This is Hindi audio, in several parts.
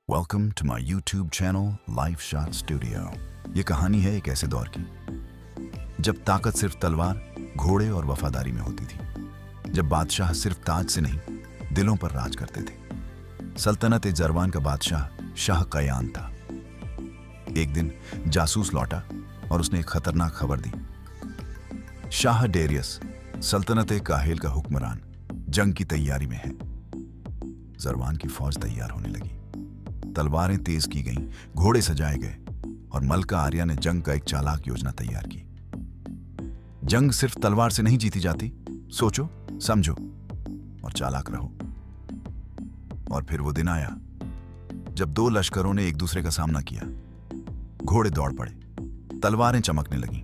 Welcome to my YouTube channel life shot studio. ये कहानी है एक ऐसे दौर की जब ताकत सिर्फ तलवार, घोड़े और वफादारी में होती थी। जब बादशाह सिर्फ ताज से नहीं, दिलों पर राज करते थे। सल्तनत जरवान का बादशाह शाह कयान था। एक दिन जासूस लौटा और उसने एक खतरनाक खबर दी। शाह डेरियस, सल्तनत काहेल का हुक्मरान, जंग की तैयारी में है। जरवान की फौज तैयार होने लगी। तलवारें तेज की गईं, घोड़े सजाए गए और मलका आर्या ने जंग का एक चालाक योजना तैयार की। जंग सिर्फ तलवार से नहीं जीती जाती। सोचो, समझो और चालाक रहो। और फिर वो दिन आया जब दो लश्करों ने एक दूसरे का सामना किया। घोड़े दौड़ पड़े, तलवारें चमकने लगीं,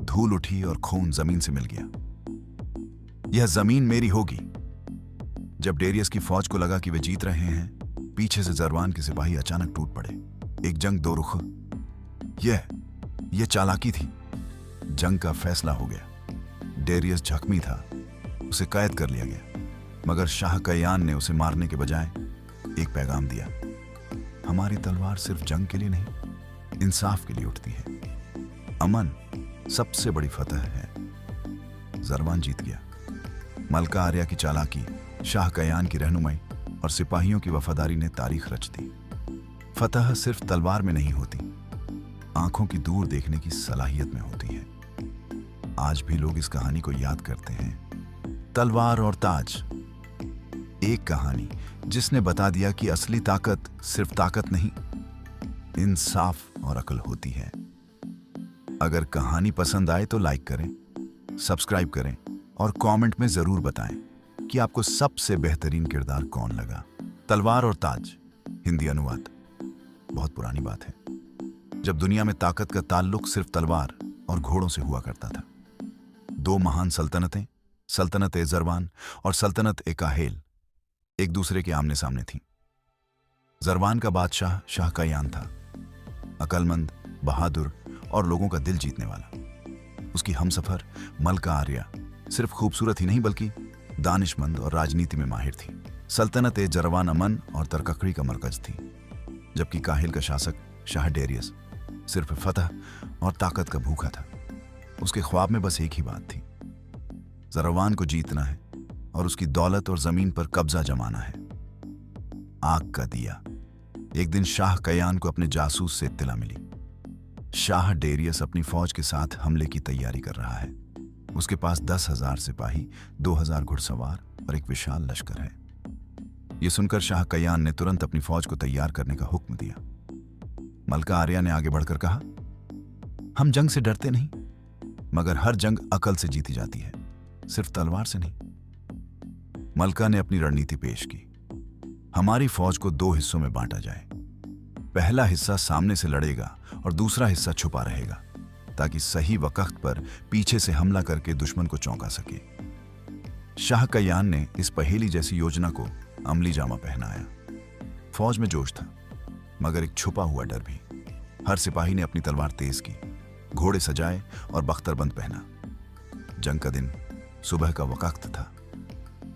धूल उठी और खून जमीन से मिल गया। यह जमीन मेरी होगी। जब डेरियस की फौज को लगा कि वे जीत रहे हैं, पीछे से जरवान के सिपाही अचानक टूट पड़े। एक जंग दो रुख। यह चालाकी थी। जंग का फैसला हो गया। डेरियस जख्मी था, उसे कैद कर लिया गया, मगर शाह कयान ने उसे मारने के बजाय एक पैगाम दिया। हमारी तलवार सिर्फ जंग के लिए नहीं, इंसाफ के लिए उठती है। अमन सबसे बड़ी फतह है। जरवान जीत गया। मलका आर्या की चालाकी, शाह कयान की रहनुमाई और सिपाहियों की वफादारी ने तारीख रच दी। फतह सिर्फ तलवार में नहीं होती, आंखों की दूर देखने की सलाहियत में होती है। आज भी लोग इस कहानी को याद करते हैं। तलवार और ताज, एक कहानी जिसने बता दिया कि असली ताकत सिर्फ ताकत नहीं, इंसाफ और अक्ल होती है। अगर कहानी पसंद आए तो लाइक करें, सब्सक्राइब करें और कमेंट में जरूर बताएं कि आपको सबसे बेहतरीन किरदार कौन लगा। तलवार और ताज, हिंदी अनुवाद। बहुत पुरानी बात है जब दुनिया में ताकत का ताल्लुक सिर्फ तलवार और घोड़ों से हुआ करता था। दो महान सल्तनतें, सल्तनत जरवान और सल्तनत काहेल, एक दूसरे के आमने सामने थीं। जरवान का बादशाह शाह कयान था, अक्लमंद, बहादुर और लोगों का दिल जीतने वाला। उसकी हमसफर मलका आर्या सिर्फ खूबसूरत ही नहीं बल्कि दानिशमंद और राजनीति में माहिर थी। सल्तनत जरवान अमन और तरककड़ी का मरकज थी, जबकि काहिल का शासक शाह डेरियस सिर्फ फतह और ताकत का भूखा था। उसके ख्वाब में बस एक ही बात थी, जरवान को जीतना है और उसकी दौलत और जमीन पर कब्जा जमाना है। आग का दिया। एक दिन शाह कयान को अपने जासूस से इत्तला मिली। शाह डेरियस अपनी फौज के साथ हमले की तैयारी कर रहा है। उसके पास 10,000 सिपाही, 2,000 घुड़सवार और एक विशाल लश्कर है। यह सुनकर शाह कयान ने तुरंत अपनी फौज को तैयार करने का हुक्म दिया। मलका आर्या ने आगे बढ़कर कहा, हम जंग से डरते नहीं, मगर हर जंग अकल से जीती जाती है, सिर्फ तलवार से नहीं। मलका ने अपनी रणनीति पेश की। हमारी फौज को दो हिस्सों में बांटा जाए। पहला हिस्सा सामने से लड़ेगा और दूसरा हिस्सा छुपा रहेगा, ताकि सही वक्त पर पीछे से हमला करके दुश्मन को चौंका सके। शाह कयान ने इस पहेली जैसी योजना को अमली जामा पहनाया। फौज में जोश था, मगर एक छुपा हुआ डर भी। हर सिपाही ने अपनी तलवार तेज की, घोड़े सजाए और बख्तरबंद पहना। जंग का दिन सुबह का वक्त था।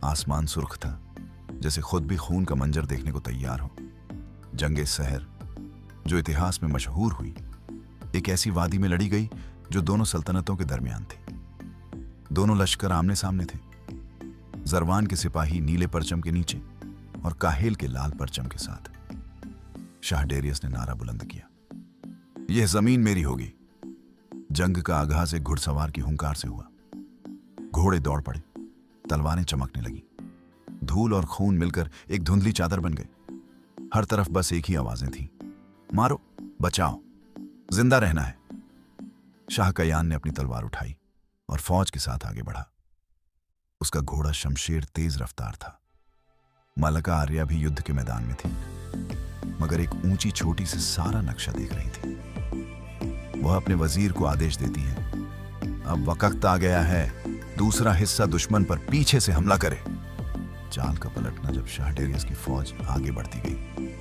आसमान सुर्ख था, जैसे खुद भी खून का मंजर देखने को तैयार हो। जंगे सहर, जो इतिहास में मशहूर हुई, एक ऐसी वादी में लड़ी गई जो दोनों सल्तनतों के दरमियान थी। दोनों लश्कर आमने सामने थे। जरवान के सिपाही नीले परचम के नीचे और काहेल के लाल परचम के साथ। शाह डेरियस ने नारा बुलंद किया, यह जमीन मेरी होगी। जंग का आगाज एक घुड़सवार की हुंकार से हुआ। घोड़े दौड़ पड़े, तलवारें चमकने लगी, धूल और खून मिलकर एक धुंधली चादर बन गए। हर तरफ बस एक ही आवाजें थीं, मारो, बचाओ, जिंदा रहना है। शाह कयान ने अपनी तलवार उठाई और फौज के साथ आगे बढ़ा। उसका घोड़ा शमशेर तेज रफ्तार था। मलका आर्या भी युद्ध के मैदान में थी, मगर एक ऊंची छोटी से सारा नक्शा देख रही थी। वह अपने वजीर को आदेश देती है, अब वक्त आ गया है, दूसरा हिस्सा दुश्मन पर पीछे से हमला करे। चाल का पलटना जब शाह डेरियस की फौज आगे बढ़ती गई।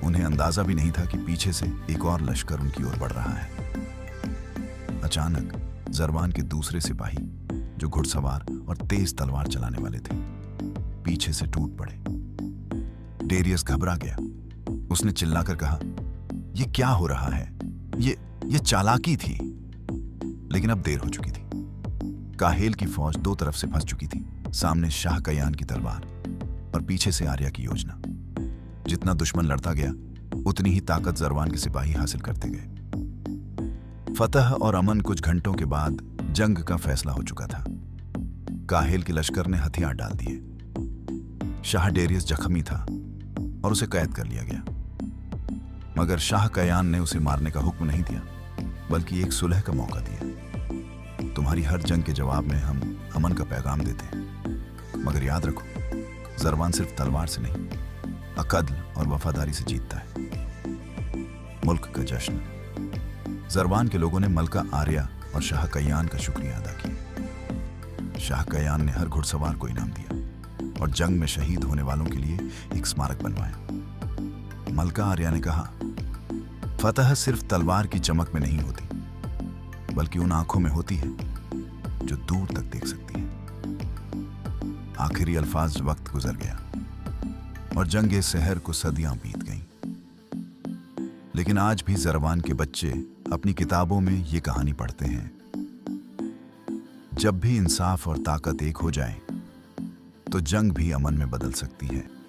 उन्हें अंदाजा भी नहीं था कि पीछे से एक और लश्कर उनकी ओर बढ़ रहा है। अचानक जरवान के दूसरे सिपाही, जो घुड़सवार और तेज तलवार चलाने वाले थे, पीछे से टूट पड़े। डेरियस घबरा गया। उसने चिल्लाकर कहा, ये क्या हो रहा है? ये चालाकी थी। लेकिन अब देर हो चुकी थी। काहेल की फौज दो तरफ से फंस चुकी थी। सामने शाह कयान की तलवार और पीछे से आर्या की योजना। जितना दुश्मन लड़ता गया, उतनी ही ताकत जरवान के सिपाही हासिल करते गए। फतह और अमन कुछ घंटों के बाद जंग का फैसला हो चुका था। काहेल के लश्कर ने हथियार डाल दिए। शाह डेरियस जख्मी था और उसे कैद कर लिया गया, मगर शाह कयान ने उसे मारने का हुक्म नहीं दिया, बल्कि एक सुलह का मौका दिया। तुम्हारी हर जंग के जवाब में हम अमन का पैगाम देते हैं, मगर याद रखो, जरवान सिर्फ तलवार से नहीं, अकद्ल और वफादारी से जीतता है। मुल्क का जश्न। जरवान के लोगों ने मलका आर्या और शाह कयान का शुक्रिया अदा किया। शाह कयान ने हर घुड़सवार को इनाम दिया और जंग में शहीद होने वालों के लिए एक स्मारक बनवाया। मलका आर्या ने कहा, फतह सिर्फ तलवार की चमक में नहीं होती, बल्कि उन आंखों में होती है जो दूर तक देख सकती है। आखिरी अल्फाज वक्त गुजर गया और जंगे शहर को सदियां बीत गईं। लेकिन आज भी जरवान के बच्चे अपनी किताबों में ये कहानी पढ़ते हैं, जब भी इंसाफ और ताकत एक हो जाए, तो जंग भी अमन में बदल सकती है।